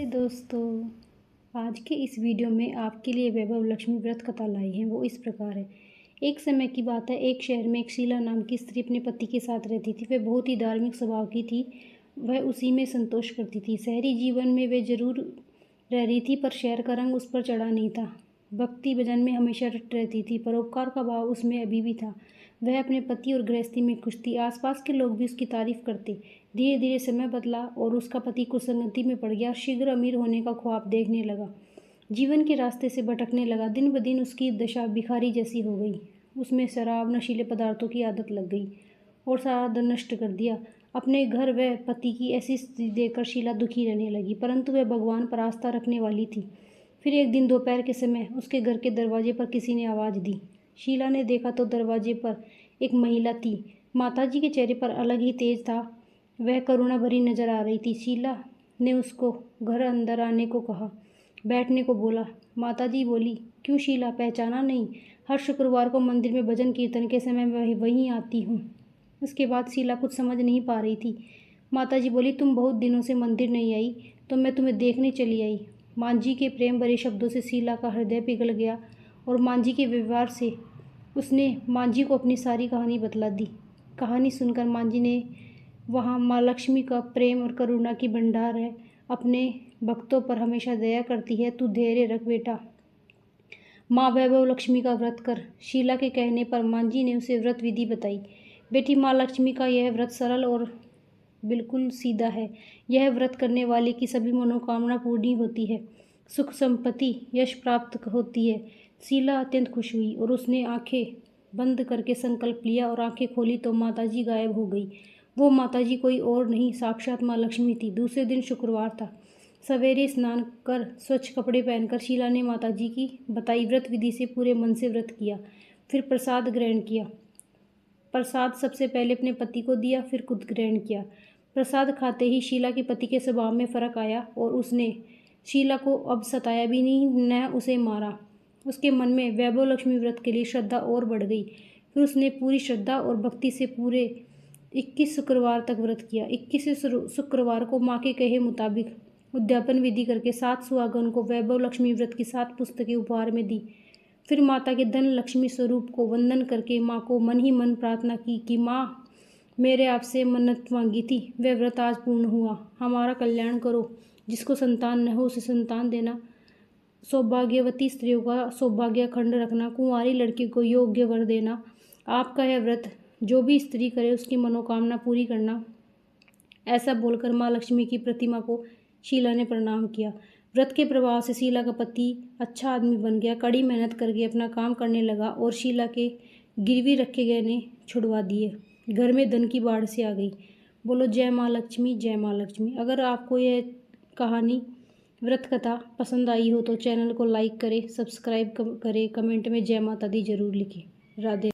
दोस्तों, आज के इस वीडियो में आपके लिए वैभव लक्ष्मी व्रत कथा लाई है। वो इस प्रकार है। एक समय की बात है, एक शहर में एक शीला नाम की स्त्री अपने पति के साथ रहती थी। वह बहुत ही धार्मिक स्वभाव की थी। वह उसी में संतोष करती थी। शहरी जीवन में वे जरूर रह रही थी, पर शहर का रंग उस पर चढ़ा नहीं था। भक्ति भजन में हमेशा रट रहती थी। परोपकार का भाव उसमें अभी भी था। वह अपने पति और गृहस्थी में खुश थी। आसपास के लोग भी उसकी तारीफ करते। धीरे धीरे समय बदला और उसका पति कुसंगति में पड़ गया और शीघ्र अमीर होने का ख्वाब देखने लगा। जीवन के रास्ते से भटकने लगा। दिन ब दिन उसकी दशा भिखारी जैसी हो गई। उसमें शराब नशीले पदार्थों की आदत लग गई और सारा धन नष्ट कर दिया। अपने घर व पति की ऐसी स्थिति देखकर शीला दुखी रहने लगी, परंतु वह भगवान पर आस्था रखने वाली थी। फिर एक दिन दोपहर के समय उसके घर के दरवाजे पर किसी ने आवाज़ दी। शीला ने देखा तो दरवाजे पर एक महिला थी। माताजी के चेहरे पर अलग ही तेज था। वह करुणा भरी नजर आ रही थी। शीला ने उसको घर अंदर आने को कहा, बैठने को बोला। माताजी बोली, क्यों शीला, पहचाना नहीं? हर शुक्रवार को मंदिर में भजन कीर्तन के समय मैं वहीं आती हूँ। उसके बाद शीला कुछ समझ नहीं पा रही थी। माताजी बोली, तुम बहुत दिनों से मंदिर नहीं आई, तो मैं तुम्हें देखने चली आई। मांझी के प्रेम भरे शब्दों से शीला का हृदय पिघल गया और मांझी के व्यवहार से उसने मांझी को अपनी सारी कहानी बतला दी। कहानी सुनकर मांझी ने, वहाँ माँ लक्ष्मी का प्रेम और करुणा की भंडार है, अपने भक्तों पर हमेशा दया करती है, तू धैर्य रख बेटा। माँ वैभव लक्ष्मी का व्रत कर। शीला के कहने पर मांझी ने उसे व्रत विधि बताई। बेटी, माँ लक्ष्मी का यह व्रत सरल और बिल्कुल सीधा है। यह व्रत करने वाले की सभी मनोकामना पूरी होती है। सुख संपत्ति यश प्राप्त होती है। शीला अत्यंत खुश हुई और उसने आंखें बंद करके संकल्प लिया और आंखें खोली तो माताजी गायब हो गई। वो माताजी कोई और नहीं, साक्षात माँ लक्ष्मी थी। दूसरे दिन शुक्रवार था। सवेरे स्नान कर स्वच्छ कपड़े पहनकर शीला ने माताजी की बताई व्रत विधि से पूरे मन से व्रत किया। फिर प्रसाद ग्रहण किया। प्रसाद सबसे पहले अपने पति को दिया, फिर खुद ग्रहण किया। प्रसाद खाते ही शीला के पति के स्वभाव में फर्क आया और उसने शीला को अब सताया भी नहीं, न उसे मारा। उसके मन में वैभव लक्ष्मी व्रत के लिए श्रद्धा और बढ़ गई। फिर उसने पूरी श्रद्धा और भक्ति से पूरे 21 शुक्रवार तक व्रत किया। 21 शुक्रवार को माँ के कहे मुताबिक उद्यापन विधि करके 7 सुहागन को वैभव लक्ष्मी व्रत की 7 पुस्तकें उपहार में दी। फिर माता के धन लक्ष्मी स्वरूप को वंदन करके माँ को मन ही मन प्रार्थना की कि माँ, मेरे आपसे मन्नत मांगी थी, वह व्रत आज पूर्ण हुआ। हमारा कल्याण करो। जिसको संतान न हो उसे संतान देना। सौभाग्यवती स्त्रियों का सौभाग्य अखंड रखना। कुंवारी लड़की को योग्य वर देना। आपका यह व्रत जो भी स्त्री करे उसकी मनोकामना पूरी करना। ऐसा बोलकर माँ लक्ष्मी की प्रतिमा को शीला ने प्रणाम किया। व्रत के प्रभाव से शीला का पति अच्छा आदमी बन गया। कड़ी मेहनत करके अपना काम करने लगा और शीला के गिरवी रखे गहने छुड़वा दिए। घर में धन की बाढ़ से आ गई। बोलो जय माँ लक्ष्मी, जय माँ लक्ष्मी। अगर आपको यह कहानी व्रत कथा पसंद आई हो तो चैनल को लाइक करें, सब्सक्राइब करें, कमेंट में जय माता दी जरूर लिखें। राधे।